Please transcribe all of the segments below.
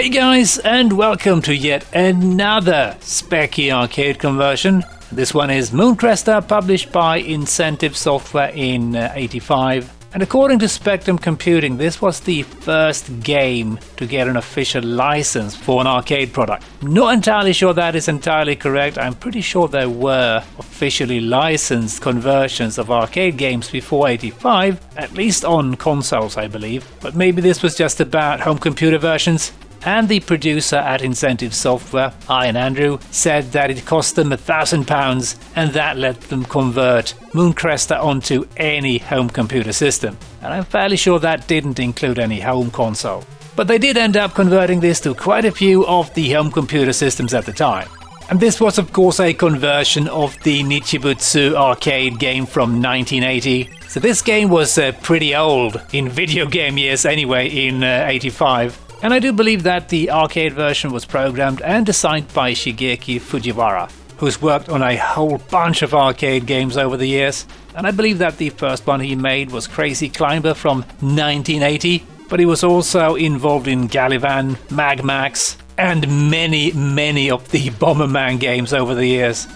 Hey guys, and welcome to yet another Specky arcade conversion. This one is Cresta, published by Incentive Software in '85. And according to Spectrum Computing, this was the first game to get an official license for an arcade product. Not entirely sure that is entirely correct. I'm pretty sure there were officially licensed conversions of arcade games before '85, at least on consoles, I believe. But maybe this was just about home computer versions. And the producer at Incentive Software, Ian Andrew, said that it cost them £1,000 and that let them convert Cresta onto any home computer system. And I'm fairly sure that didn't include any home console. But they did end up converting this to quite a few of the home computer systems at the time. And this was of course a conversion of the Nichibutsu arcade game from 1980. So this game was pretty old in video game years anyway in '85. And I do believe that the arcade version was programmed and designed by Shigeki Fujiwara, who's worked on a whole bunch of arcade games over the years. And I believe that the first one he made was Crazy Climber from 1980, but he was also involved in Galivan, Mag Max, and many of the Bomberman games over the years.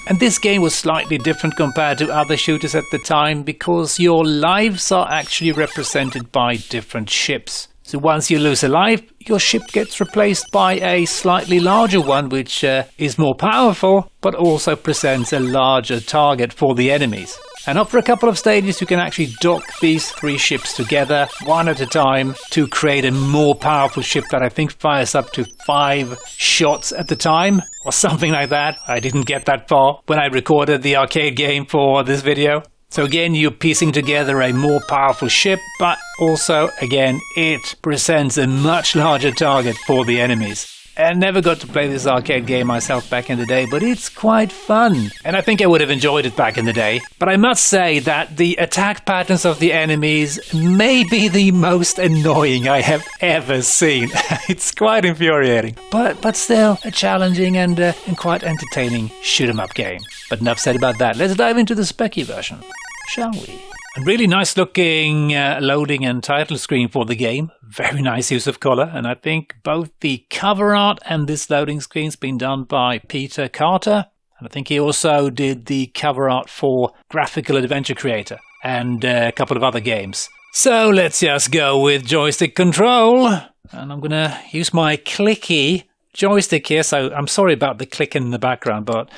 And this game was slightly different compared to other shooters at the time because your lives are actually represented by different ships. So once you lose a life, your ship gets replaced by a slightly larger one, which is more powerful, but also presents a larger target for the enemies. And after a couple of stages, you can actually dock these three ships together, one at a time, to create a more powerful ship that I think fires up to 5 shots at the time, or something like that. I didn't get that far when I recorded the arcade game for this video. So again, you're piecing together a more powerful ship, but also, again, it presents a much larger target for the enemies. I never got to play this arcade game myself back in the day, but it's quite fun. And I think I would have enjoyed it back in the day. But I must say that the attack patterns of the enemies may be the most annoying I have ever seen. It's quite infuriating. But still, a challenging and quite entertaining shoot-'em-up game. But enough said about that. Let's dive into the Specky version, shall we? A really nice looking loading and title screen for the game. Very nice use of color. And I think both the cover art and this loading screen's been done by Peter Carter. And I think he also did the cover art for Graphical Adventure Creator and a couple of other games. So let's just go with joystick control. And I'm going to use my clicky joystick here. So I'm sorry about the clicking in the background, but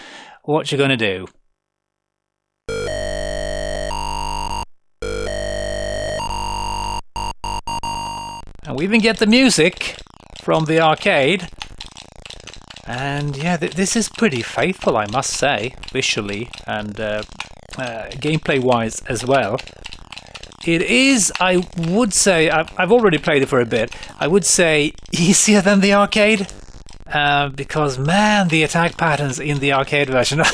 what you're going to do. And we even get the music from the arcade. And yeah, this is pretty faithful, I must say, visually and gameplay-wise as well. It is, I would say, I've already played it for a bit, I would say easier than the arcade. Because, man, the attack patterns in the arcade version are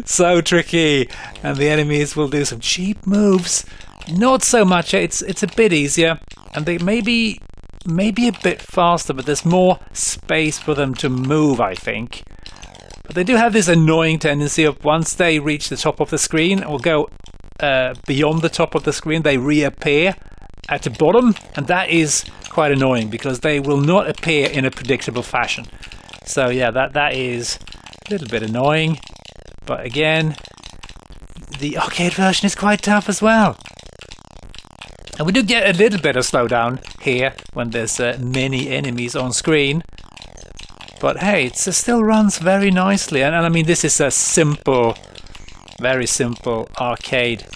so tricky. And the enemies will do some cheap moves. Not so much, it's a bit easier, and they maybe a bit faster, but there's more space for them to move, I think. But they do have this annoying tendency of once they reach the top of the screen or go beyond the top of the screen, they reappear at the bottom, and that is quite annoying because they will not appear in a predictable fashion. So yeah, that is a little bit annoying, but again, the arcade version is quite tough as well. And we do get a little bit of slowdown here when there's many enemies on screen. But hey, it still runs very nicely. And I mean, this is a simple, very simple arcade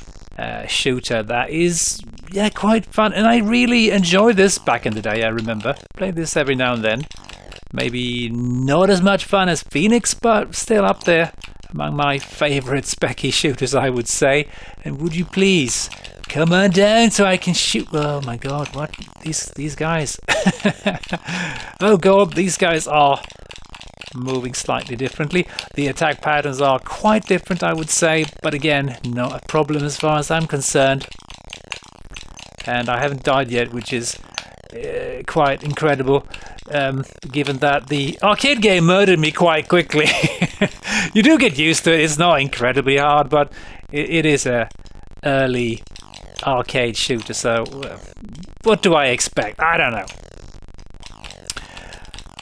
shooter that is, yeah, quite fun. And I really enjoyed this back in the day, I remember. Played this every now and then. Maybe not as much fun as Phoenix, but still up there among my favorite Specky shooters, I would say. And would you please come on down so I can shoot? Oh my god, what? These guys. Oh god, these guys are moving slightly differently. The attack patterns are quite different, I would say, but again, not a problem as far as I'm concerned. And I haven't died yet, which is quite incredible, given that the arcade game murdered me quite quickly. You do get used to it. It's not incredibly hard, but it is a early arcade shooter, so what do I expect? I don't know.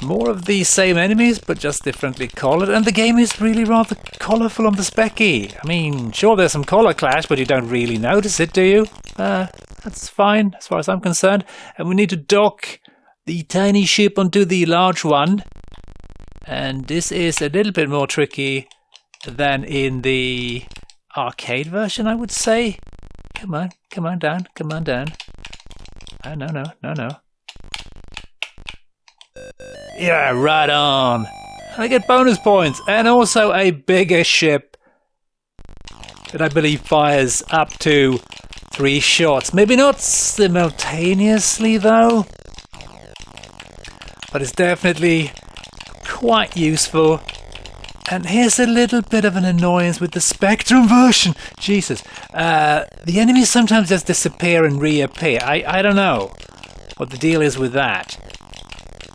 More of the same enemies, but just differently colored. And the game is really rather colorful on the Specky. I mean, sure, there's some color clash, but you don't really notice it, do you? That's fine, as far as I'm concerned. And we need to dock the tiny ship onto the large one. And this is a little bit more tricky than in the arcade version, I would say. Come on down, come on down. Oh, no. Yeah, right on. And I get bonus points and also a bigger ship that I believe fires up to 3 shots. Maybe not simultaneously though, but it's definitely quite useful. And here's a little bit of an annoyance with the Spectrum version. Jesus. The enemies sometimes just disappear and reappear. I don't know what the deal is with that.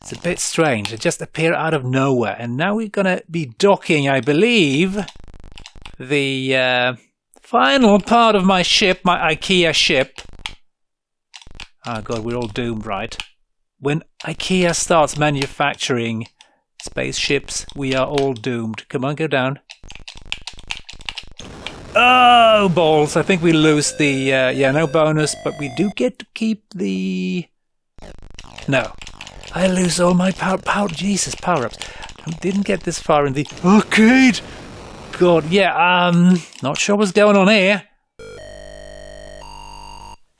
It's a bit strange. They just appear out of nowhere. And now we're going to be docking, I believe, the final part of my ship, my IKEA ship. Oh god, we're all doomed, right? When IKEA starts manufacturing spaceships, we are all doomed. Come on, go down. Oh, balls. I think we lose the... yeah, no bonus, but we do get to keep the... No. I lose all my Jesus, power-ups. I didn't get this far in the arcade. God, yeah, not sure what's going on here.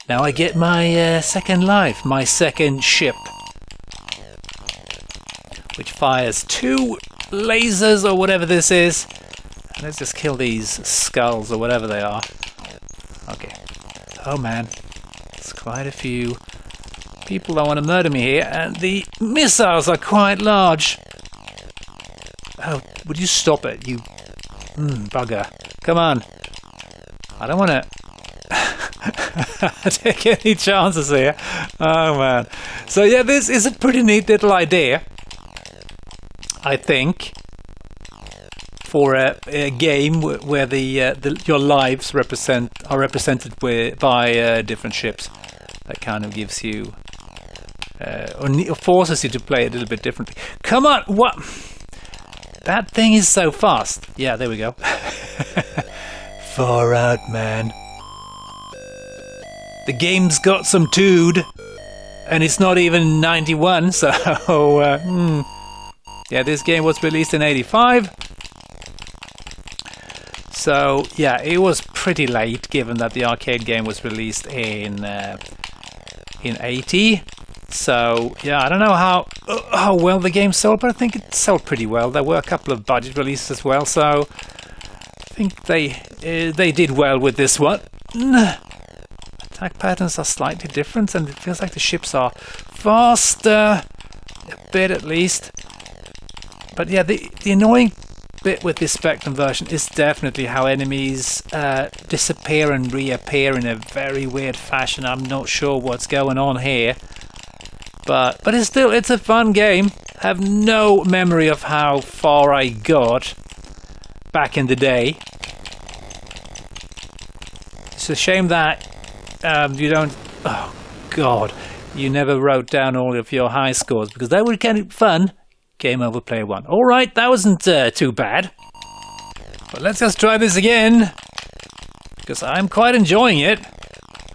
Now I get my second life, my second ship, which fires 2 lasers or whatever this is. Let's just kill these skulls or whatever they are. Okay. Oh man, there's quite a few people that want to murder me here, and the missiles are quite large. Oh, would you stop it, you bugger. Come on. I don't want to take any chances here. Oh man. So yeah, this is a pretty neat little idea, I think, for a game where your lives are represented by different ships. That kind of gives you or forces you to play a little bit differently. Come on, what? That thing is so fast. Yeah, there we go. Far out, man. The game's got some tood, and it's not even 91, so yeah, this game was released in 85. So yeah, it was pretty late, given that the arcade game was released in 80. So yeah, I don't know how well the game sold, but I think it sold pretty well. There were a couple of budget releases as well, so I think they did well with this one. Attack patterns are slightly different, and it feels like the ships are faster, a bit at least. But yeah, the annoying bit with this Spectrum version is definitely how enemies disappear and reappear in a very weird fashion. I'm not sure what's going on here. But it's a fun game. I have no memory of how far I got back in the day. It's a shame that you don't... Oh, God. You never wrote down all of your high scores, because that would be kind of fun. Game over, player 1. Alright, that wasn't too bad. But let's just try this again, because I'm quite enjoying it.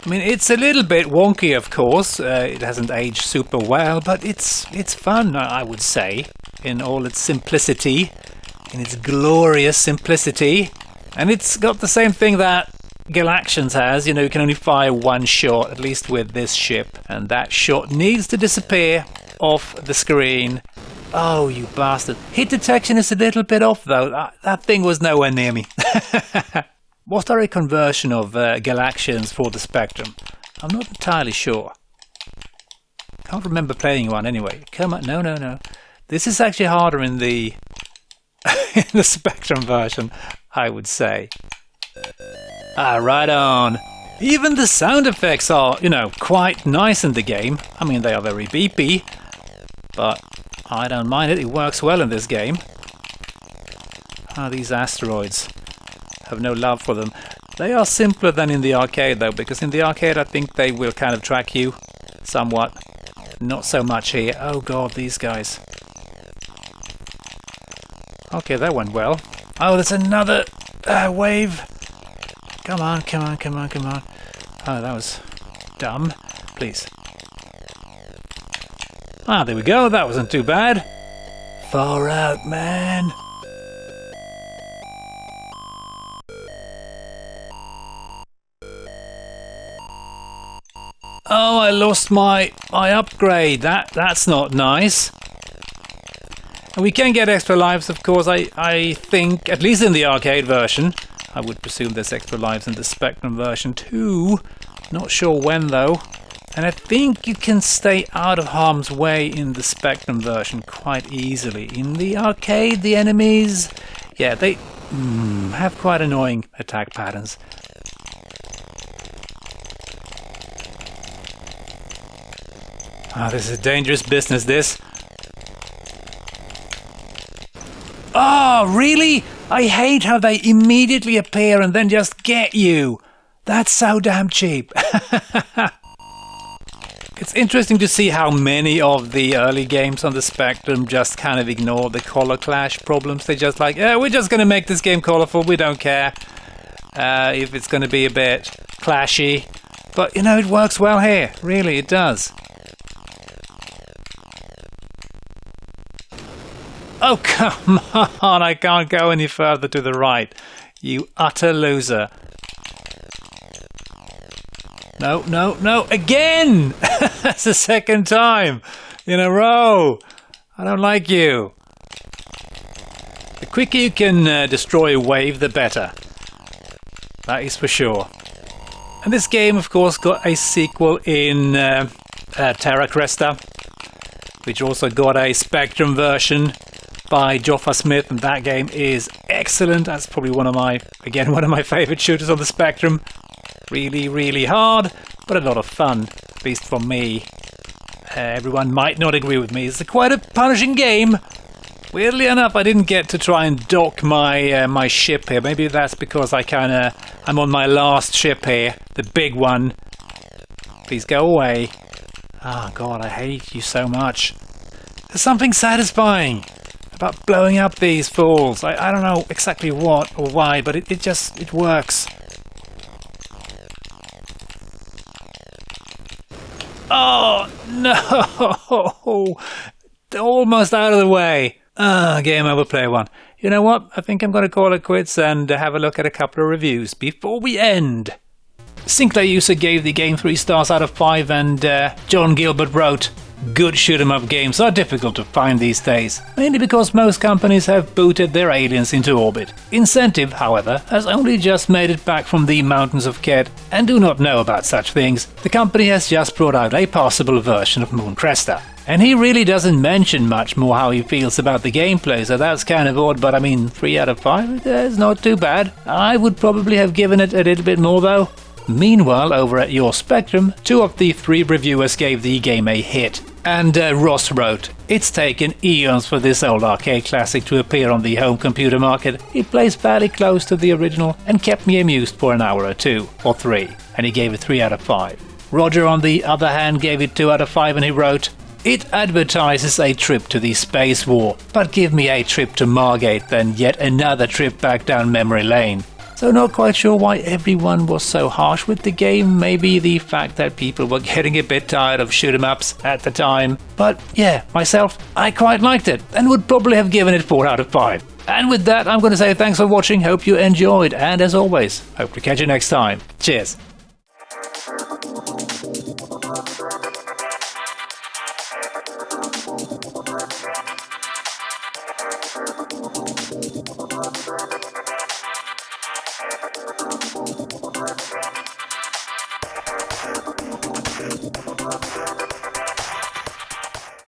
I mean, it's a little bit wonky, of course. It hasn't aged super well, but it's fun, I would say, in all its simplicity, in its glorious simplicity. And it's got the same thing that Galactions has. You know, you can only fire 1 shot, at least with this ship, and that shot needs to disappear off the screen. Oh, you bastard. Hit detection is a little bit off, though. That thing was nowhere near me. Was there a conversion of Galactions for the Spectrum? I'm not entirely sure. Can't remember playing one anyway. Come on, no. This is actually harder in the in the Spectrum version, I would say. Right on. Even the sound effects are, you know, quite nice in the game. I mean, they are very beepy, but I don't mind it. It works well in this game. These asteroids. Have no love for them. They are simpler than in the arcade, though, because in the arcade I think they will kind of track you somewhat. Not so much here. Oh god, these guys. Okay, that went well. Oh, there's another wave. Come on, come on, come on, come on. Oh, that was dumb. Please. Ah, there we go. That wasn't too bad. Far out, man. Oh, I lost my upgrade. That's not nice. And we can get extra lives, of course, I think, at least in the arcade version. I would presume there's extra lives in the Spectrum version too. Not sure when though. And I think you can stay out of harm's way in the Spectrum version quite easily. In the arcade, the enemies, yeah, they have quite annoying attack patterns. Ah, this is dangerous business, this. Oh, really? I hate how they immediately appear and then just get you. That's so damn cheap. It's interesting to see how many of the early games on the Spectrum just kind of ignore the color clash problems. They're just like, yeah, we're just going to make this game colorful. We don't care if it's going to be a bit clashy. But, you know, it works well here. Really, it does. Oh, come on, I can't go any further to the right. You utter loser. No, no, no, again! That's the second time in a row. I don't like you. The quicker you can destroy a wave, the better. That is for sure. And this game, of course, got a sequel in Terra Cresta, which also got a Spectrum version by Joffa Smith, and that game is excellent. That's probably one of my favorite shooters on the Spectrum. Really, really hard, but a lot of fun, at least for me. Everyone might not agree with me. It's quite a punishing game. Weirdly enough, I didn't get to try and dock my my ship here. Maybe that's because I'm on my last ship here, the big one. Please go away. Oh God, I hate you so much. There's something satisfying about blowing up these fools. I don't know exactly what or why, but it works. Oh no! Almost out of the way. Game over, player one. You know what? I think I'm going to call it quits and have a look at a couple of reviews before we end. Sinclair User gave the game 3 stars out of 5, and John Gilbert wrote, "Good shoot-'em-up games are difficult to find these days, mainly because most companies have booted their aliens into orbit. Incentive, however, has only just made it back from the mountains of Ked and do not know about such things. The company has just brought out a passable version of Moon Cresta." And he really doesn't mention much more how he feels about the gameplay, so that's kind of odd, but I mean, 3 out of 5 is not too bad. I would probably have given it a little bit more though. Meanwhile, over at Your Spectrum, 2 of the 3 reviewers gave the game a hit. And Ross wrote, "It's taken eons for this old arcade classic to appear on the home computer market. It plays fairly close to the original and kept me amused for an hour or 2, or 3, and he gave it 3 out of 5. Roger, on the other hand, gave it 2 out of 5 and he wrote, "It advertises a trip to the space war, but give me a trip to Margate than yet another trip back down memory lane." So not quite sure why everyone was so harsh with the game. Maybe the fact that people were getting a bit tired of shoot-'em-ups at the time. But yeah, myself, I quite liked it and would probably have given it 4 out of 5. And with that, I'm going to say thanks for watching, hope you enjoyed, and as always, hope to catch you next time. Cheers!